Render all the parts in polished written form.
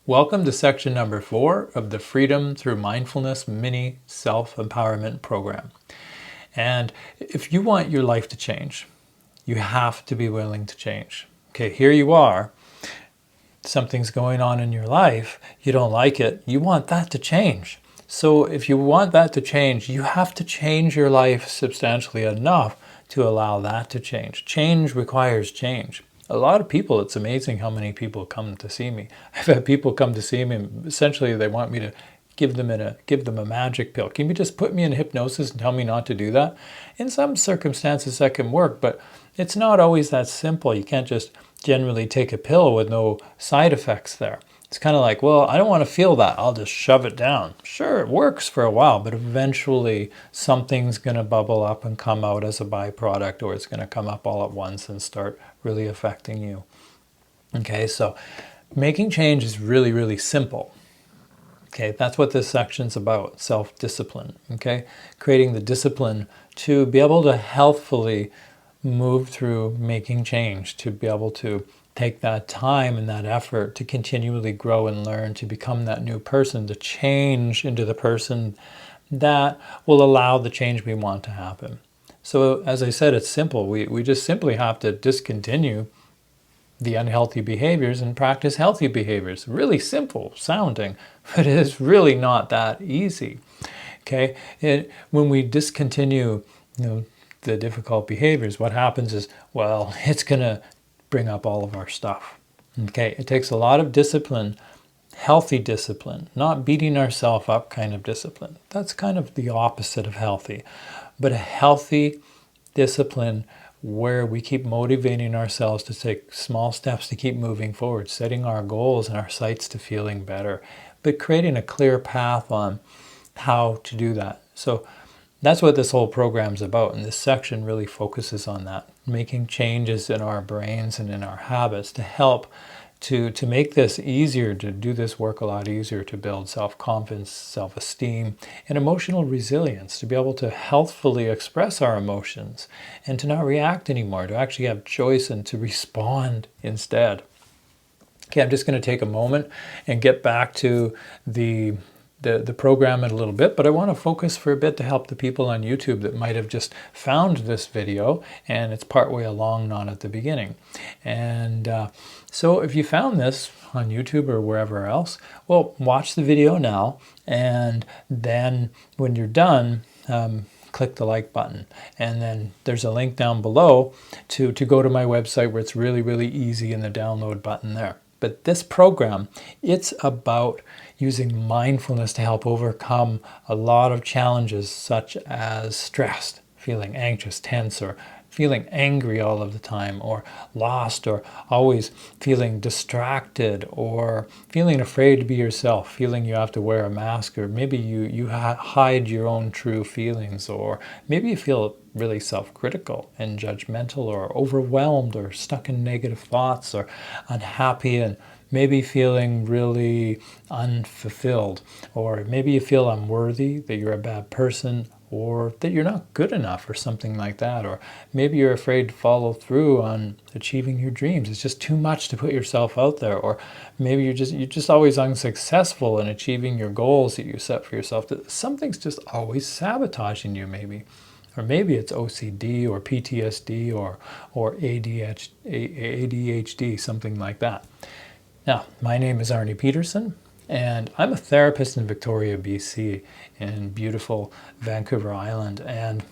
Welcome to section number 4 of the Freedom Through Mindfulness Mini Self-Empowerment Program. And if you want your life to change, you have to be willing to change. Okay, here you are. Something's going on in your life. You don't like it. You want that to change. So if you want that to change, you have to change your life substantially enough to allow that to change. Change requires change. A lot of people, it's amazing how many people come to see me. I've had people come to see me and essentially they want me to give them a magic pill. Can you just put me in hypnosis and tell me not to do that? In some circumstances that can work, but it's not always that simple. You can't just generally take a pill with no side effects there. It's kind of like, well, I don't want to feel that. I'll just shove it down. Sure, it works for a while, but eventually something's going to bubble up and come out as a byproduct, or it's going to come up all at once and start really affecting you. Okay, so making change is really, really simple. Okay, that's what this section's about, self-discipline. Okay, creating the discipline to be able to healthfully move through making change, to be able to take that time and that effort to continually grow and learn, to become that new person, to change into the person that will allow the change we want to happen. So as I said, it's simple. We just simply have to discontinue the unhealthy behaviors and practice healthy behaviors. Really simple sounding, but it is really not that easy. Okay, when we discontinue, the difficult behaviors, what happens is, well, it's going to bring up all of our stuff. Okay, it takes a lot of discipline, healthy discipline, not beating ourselves up kind of discipline. That's kind of the opposite of healthy, but a healthy discipline where we keep motivating ourselves to take small steps to keep moving forward, setting our goals and our sights to feeling better, but creating a clear path on how to do that. So that's what this whole program's about, and this section really focuses on that, making changes in our brains and in our habits to help to make this easier, to do this work a lot easier, to build self-confidence, self-esteem, and emotional resilience, to be able to healthfully express our emotions and to not react anymore, to actually have choice and to respond instead. Okay, I'm just going to take a moment and get back to the program in a little bit, but I want to focus for a bit to help the people on YouTube that might have just found this video and it's partway along, not at the beginning. And so if you found this on YouTube or wherever else, well, watch the video now, and then when you're done, click the like button, and then there's a link down below to go to my website where it's really, really easy in the download button there. But this program, it's about using mindfulness to help overcome a lot of challenges such as stress, feeling anxious, tense, or feeling angry all of the time, or lost, or always feeling distracted, or feeling afraid to be yourself, feeling you have to wear a mask, or maybe you hide your own true feelings, or maybe you feel really self-critical and judgmental, or overwhelmed, or stuck in negative thoughts, or unhappy, and maybe feeling really unfulfilled, or maybe you feel unworthy, that you're a bad person, or that you're not good enough, or something like that. Or maybe you're afraid to follow through on achieving your dreams. It's just too much to put yourself out there. Or maybe you're just always unsuccessful in achieving your goals that you set for yourself. That something's just always sabotaging you, maybe. Or maybe it's OCD or PTSD or ADHD, something like that. Now, my name is Arnie Peterson, and I'm a therapist in Victoria, BC, in beautiful Vancouver Island. And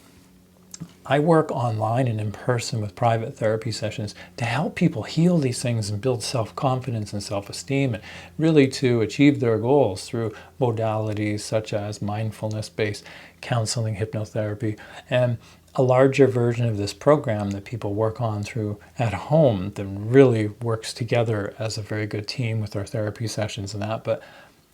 I work online and in person with private therapy sessions to help people heal these things and build self-confidence and self-esteem, and really to achieve their goals through modalities such as mindfulness-based counseling, hypnotherapy, and a larger version of this program that people work on through at home that really works together as a very good team with our therapy sessions and that. But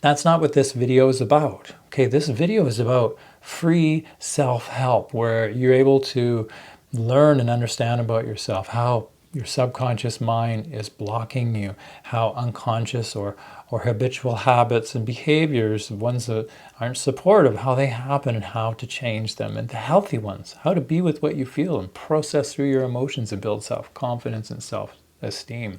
that's not what this video is about. Okay, this video is about free self-help, where you're able to learn and understand about yourself, how your subconscious mind is blocking you, how unconscious or habitual habits and behaviors, ones that aren't supportive, how they happen and how to change them, and the healthy ones, how to be with what you feel and process through your emotions and build self-confidence and self-esteem.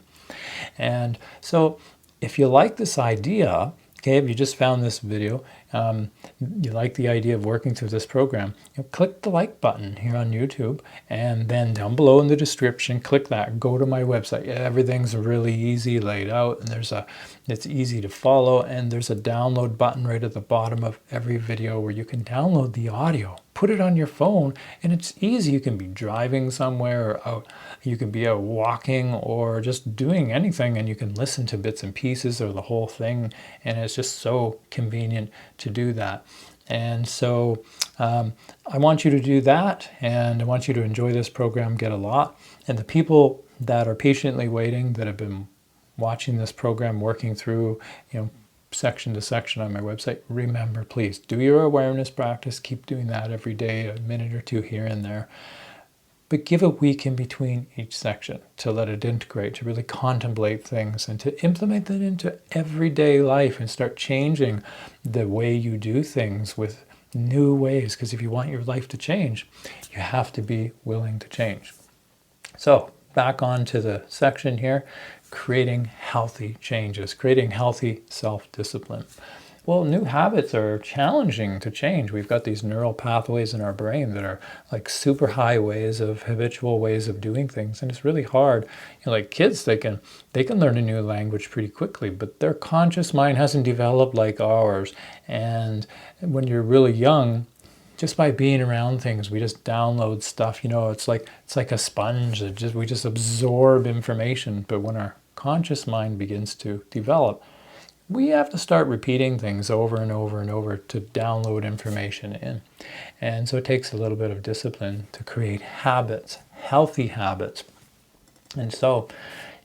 And so If you like this idea, okay, if you just found this video, you like the idea of working through this program, click the like button here on YouTube, and then down below in the description, click that, go to my website. Everything's really easy laid out, and it's easy to follow, and there's a download button right at the bottom of every video where you can download the audio, put it on your phone, and it's easy. You can be driving somewhere, or out, you can be out walking, or just doing anything, and you can listen to bits and pieces or the whole thing, and it's just so convenient to do that. And so I want you to do that, and I want you to enjoy this program, get a lot. And the people that are patiently waiting, that have been watching this program, working through, section to section on my website, remember, please do your awareness practice. Keep doing that every day, a minute or two here and there. But give a week in between each section to let it integrate, to really contemplate things, and to implement that into everyday life and start changing the way you do things with new ways. Because if you want your life to change, you have to be willing to change. So back onto the section here, creating healthy changes, creating healthy self-discipline. Well, new habits are challenging to change. We've got these neural pathways in our brain that are like super highways of habitual ways of doing things, and it's really hard. Like kids, they can learn a new language pretty quickly, but their conscious mind hasn't developed like ours. And when you're really young, just by being around things, we just download stuff. It's like a sponge. We just absorb information. But when our conscious mind begins to develop, we have to start repeating things over and over and over to download information in. And so it takes a little bit of discipline to create habits, healthy habits. And so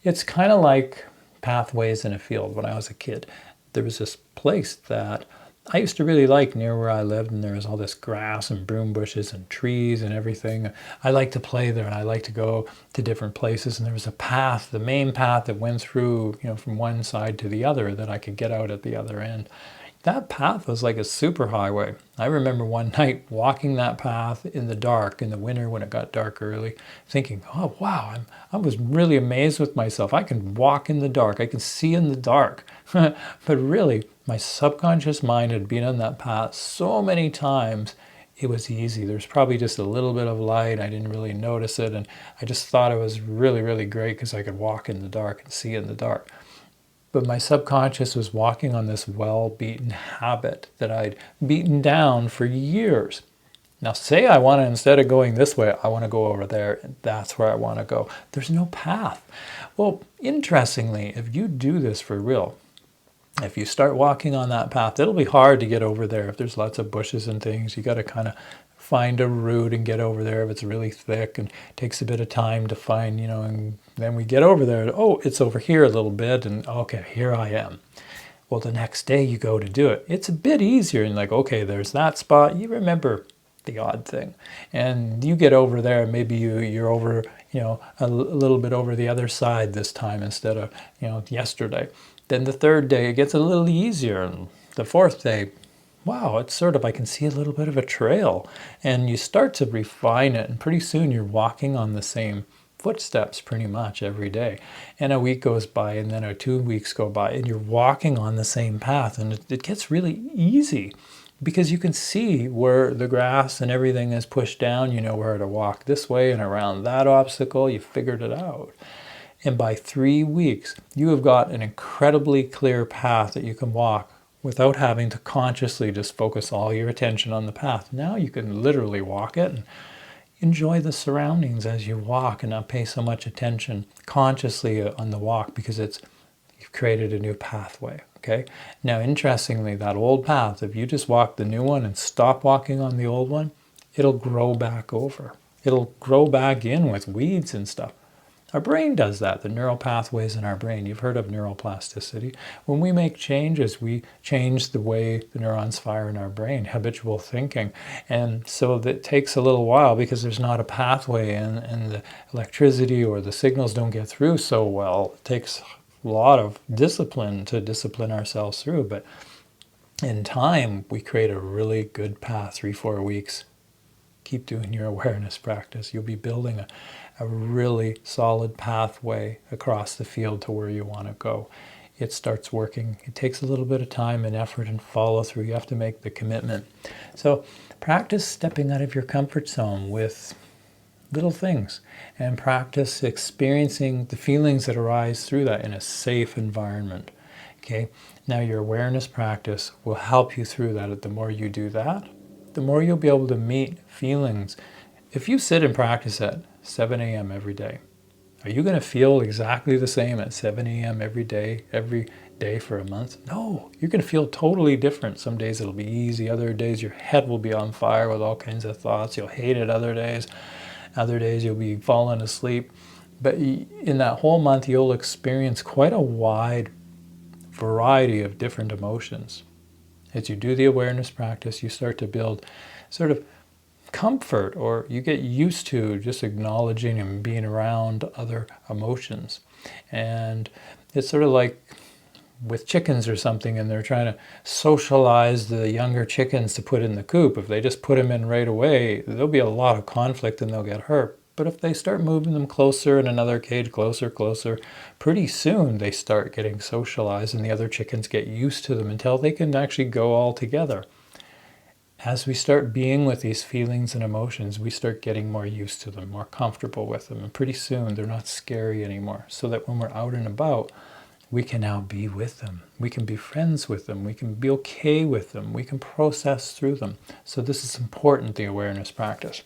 it's kind of like pathways in a field. When I was a kid, there was this place that I used to really like near where I lived, and there was all this grass and broom bushes and trees and everything. I liked to play there, and I liked to go to different places, and there was a path, the main path that went through, from one side to the other, that I could get out at the other end. That path was like a super highway. I remember one night walking that path in the dark, in the winter when it got dark early, thinking, oh wow, I was really amazed with myself. I can walk in the dark, I can see in the dark. But really, my subconscious mind had been on that path so many times, it was easy. There's probably just a little bit of light. I didn't really notice it, and I just thought it was really, really great because I could walk in the dark and see in the dark. But my subconscious was walking on this well-beaten habit that I'd beaten down for years. Now say I want to, instead of going this way, I want to go over there, and that's where I want to go. There's no path. Well, interestingly, if you do this for real, if you start walking on that path, it'll be hard to get over there. If there's lots of bushes and things, you got to kind of find a route and get over there if it's really thick, and it takes a bit of time to find, and then we get over there. Oh, it's over here a little bit, and okay, here I am. Well, the next day you go to do it. It's a bit easier, and like, okay, there's that spot. You remember the odd thing, and you get over there. Maybe you're over, a little bit over the other side this time instead of, yesterday. Then the third day, it gets a little easier. And the fourth day, wow, it's sort of, I can see a little bit of a trail. And you start to refine it. And pretty soon you're walking on the same footsteps pretty much every day. And a week goes by, and then 2 weeks go by, and you're walking on the same path. And it gets really easy because you can see where the grass and everything is pushed down. You know where to walk this way and around that obstacle. You figured it out. And by 3 weeks, you have got an incredibly clear path that you can walk without having to consciously just focus all your attention on the path. Now you can literally walk it and enjoy the surroundings as you walk, and not pay so much attention consciously on the walk, because you've created a new pathway. Okay. Now, interestingly, that old path, if you just walk the new one and stop walking on the old one, it'll grow back over. It'll grow back in with weeds and stuff. Our brain does that, the neural pathways in our brain. You've heard of neuroplasticity. When we make changes, we change the way the neurons fire in our brain, habitual thinking. And so that takes a little while because there's not a pathway, and the electricity or the signals don't get through so well. It takes a lot of discipline to discipline ourselves through. But in time, we create a really good path, 3-4 weeks. Keep doing your awareness practice. You'll be building a really solid pathway across the field to where you want to go. it starts working. It takes a little bit of time and effort and follow through. You have to make the commitment. So practice stepping out of your comfort zone with little things, and practice experiencing the feelings that arise through that in a safe environment. Okay, now your awareness practice will help you through that. The more you do that, the more you'll be able to meet feelings. If you sit and practice at 7 a.m. every day, are you going to feel exactly the same at 7 a.m. every day for a month? No, you're going to feel totally different. Some days it'll be easy. Other days your head will be on fire with all kinds of thoughts. You'll hate it other days. Other days you'll be falling asleep. But in that whole month, you'll experience quite a wide variety of different emotions. As you do the awareness practice, you start to build sort of comfort, or you get used to just acknowledging and being around other emotions. And it's sort of like with chickens or something, and they're trying to socialize the younger chickens to put in the coop. If they just put them in right away, there'll be a lot of conflict and they'll get hurt. But if they start moving them closer in another cage, closer, pretty soon they start getting socialized and the other chickens get used to them until they can actually go all together. As we start being with these feelings and emotions, we start getting more used to them, more comfortable with them. And pretty soon they're not scary anymore. So that when we're out and about, we can now be with them. We can be friends with them. We can be okay with them. We can process through them. So this is important, the awareness practice.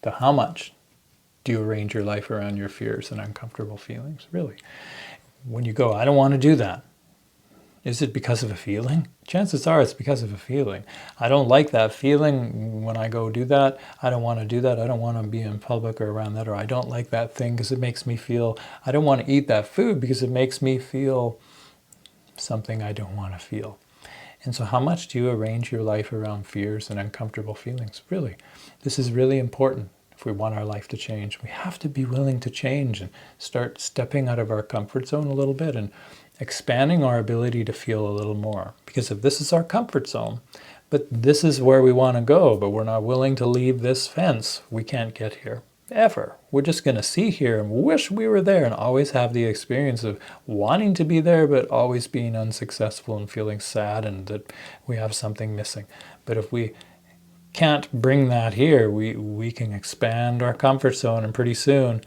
So how much do you arrange your life around your fears and uncomfortable feelings? Really? When you go, I don't want to do that. Is it because of a feeling? Chances are it's because of a feeling. I don't like that feeling when I go do that. I don't want to do that. I don't want to be in public or around that. Or I don't like that thing because it makes me feel, I don't want to eat that food because it makes me feel something I don't want to feel. And so how much do you arrange your life around fears and uncomfortable feelings? Really, this is really important. If we want our life to change, we have to be willing to change and start stepping out of our comfort zone a little bit and expanding our ability to feel a little more. Because if this is our comfort zone, but this is where we want to go, but we're not willing to leave this fence, we can't get here ever. We're just going to see here and wish we were there and always have the experience of wanting to be there, but always being unsuccessful and feeling sad and that we have something missing. But if we can't bring that here, we can expand our comfort zone, and pretty soon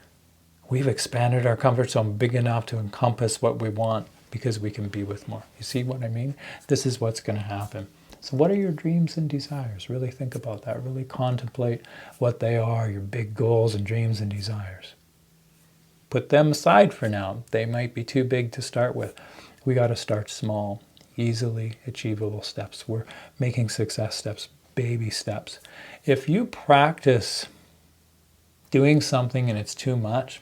we've expanded our comfort zone big enough to encompass what we want, because we can be with more. You see what I mean? This is what's going to happen. So what are your dreams and desires? Really think about that. Really contemplate what they are, your big goals and dreams and desires. Put them aside for now. They might be too big to start with. We got to start small, easily achievable steps. We're making success steps, baby steps. If you practice doing something and it's too much,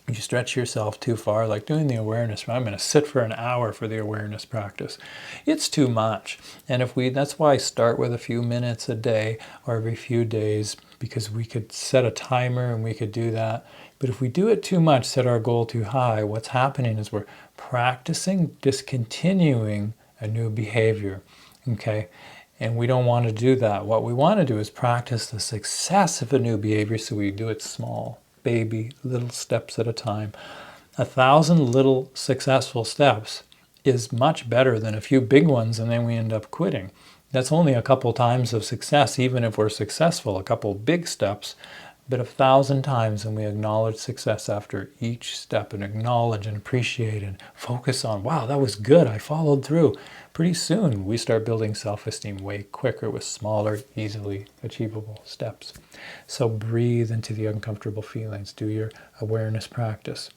you stretch yourself too far, like doing the awareness. I'm going to sit for an hour for the awareness practice. It's too much. And that's why I start with a few minutes a day or every few days, because we could set a timer and we could do that. But if we do it too much, set our goal too high, what's happening is we're practicing discontinuing a new behavior. Okay? And we don't want to do that. What we want to do is practice the success of a new behavior, so we do it small. Baby, little steps at a time. 1,000 little successful steps is much better than a few big ones and then we end up quitting. That's only a couple times of success, even if we're successful, a couple big steps, but 1,000 times, and we acknowledge success after each step and acknowledge and appreciate and focus on, wow, that was good, I followed through. Pretty soon we start building self-esteem way quicker with smaller, easily achievable steps. So breathe into the uncomfortable feelings. Do your awareness practice.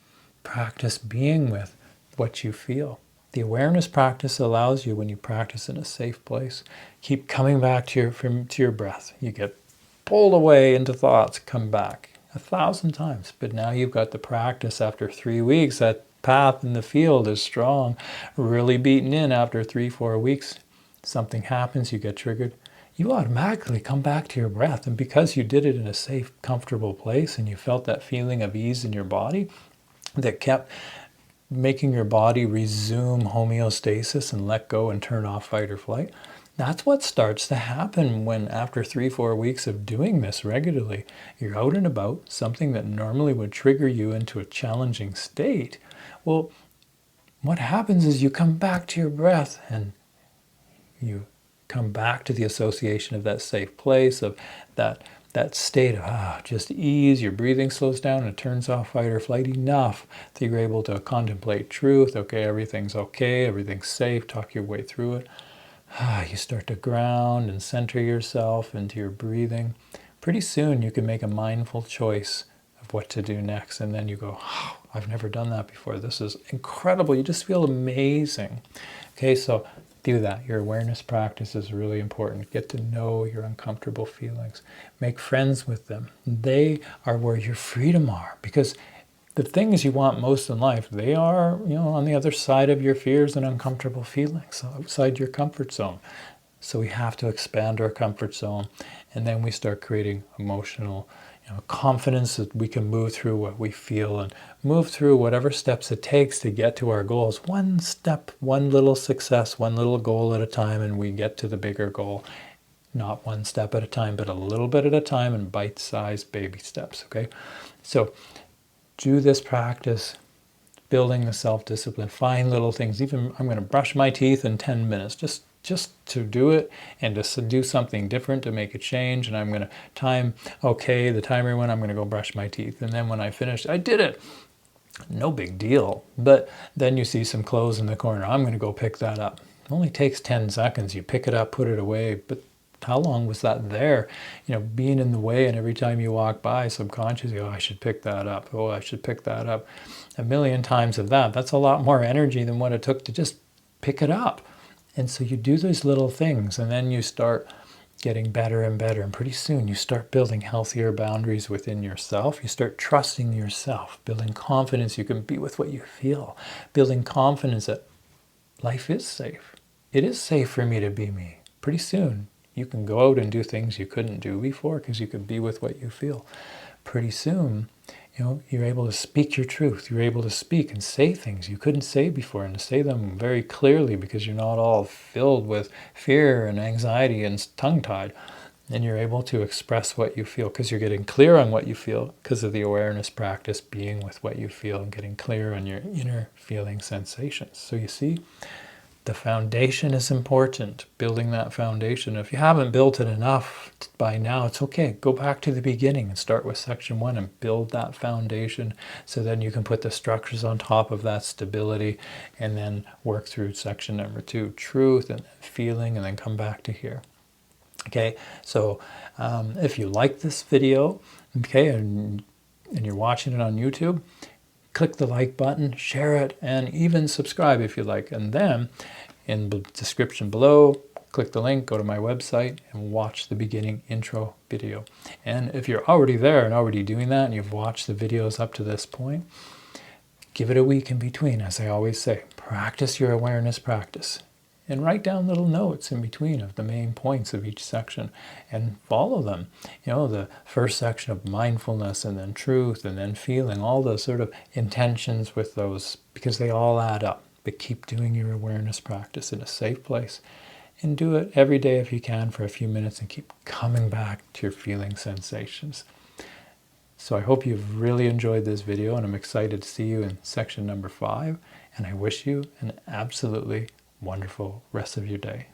Practice being with what you feel. The awareness practice allows you, when you practice in a safe place, keep coming back to your breath. You get pulled away into thoughts, come back 1,000 times. But now you've got the practice after 3 weeks. That path in the field is strong, really beaten in. After 3-4 weeks, something happens, you get triggered. You automatically come back to your breath. And because you did it in a safe, comfortable place and you felt that feeling of ease in your body that kept making your body resume homeostasis and let go and turn off fight or flight, that's what starts to happen when after 3-4 weeks of doing this regularly, you're out and about, something that normally would trigger you into a challenging state. Well, What happens is you come back to your breath and you come back to the association of that safe place, of that state of just ease. Your breathing slows down and it turns off fight or flight enough that you're able to contemplate truth. Okay, everything's safe, talk your way through it. You start to ground and center yourself into your breathing. Pretty soon you can make a mindful choice of what to do next, and then you go, oh, I've never done that before. This is incredible. You just feel amazing. Okay, so do that. Your awareness practice is really important. Get to know your uncomfortable feelings. Make friends with them. They are where your freedom are, because the things you want most in life, they are, on the other side of your fears and uncomfortable feelings, outside your comfort zone. So we have to expand our comfort zone, and then we start creating emotional confidence that we can move through what we feel and move through whatever steps it takes to get to our goals. One step, one little success, one little goal at a time, and we get to the bigger goal. Not one step at a time, but a little bit at a time, and bite-sized baby steps, okay? So do this practice, building the self-discipline. Find little things. Even I'm going to brush my teeth in 10 minutes, just to do it and to do something different, to make a change. And I'm going to the timer went, I'm going to go brush my teeth. And then when I finished, I did it. No big deal. But then you see some clothes in the corner. I'm going to go pick that up. It only takes 10 seconds. You pick it up, put it away. But how long was that there? Being in the way, and every time you walk by, subconsciously, oh, I should pick that up. Oh, I should pick that up. A million times of that. That's a lot more energy than what it took to just pick it up. And so you do those little things, and then you start getting better and better. And pretty soon you start building healthier boundaries within yourself. You start trusting yourself, building confidence you can be with what you feel, building confidence that life is safe. It is safe for me to be me. Pretty soon you can go out and do things you couldn't do before because you could be with what you feel. Pretty soon, you're able to speak your truth. You're able to speak and say things you couldn't say before, and to say them very clearly because you're not all filled with fear and anxiety and tongue-tied. And you're able to express what you feel because you're getting clear on what you feel because of the awareness practice, being with what you feel and getting clear on your inner feeling sensations. So you see, the foundation is important, building that foundation. If you haven't built it enough by now, it's okay. Go back to the beginning and start with section 1 and build that foundation, so then you can put the structures on top of that stability, and then work through section number 2, truth and feeling, and then come back to here. Okay, so if you like this video, okay, and you're watching it on YouTube, click the like button, share it, and even subscribe if you like. And then in the description below, click the link, go to my website, and watch the beginning intro video. And if you're already there and already doing that, and you've watched the videos up to this point, give it a week in between. As I always say, practice your awareness practice. And write down little notes in between of the main points of each section and follow them. The first section of mindfulness, and then truth, and then feeling, all those sort of intentions with those, because they all add up. But keep doing your awareness practice in a safe place, and do it every day if you can for a few minutes, and keep coming back to your feeling sensations. So I hope you've really enjoyed this video, and I'm excited to see you in section number 5, and I wish you an absolutely wonderful rest of your day.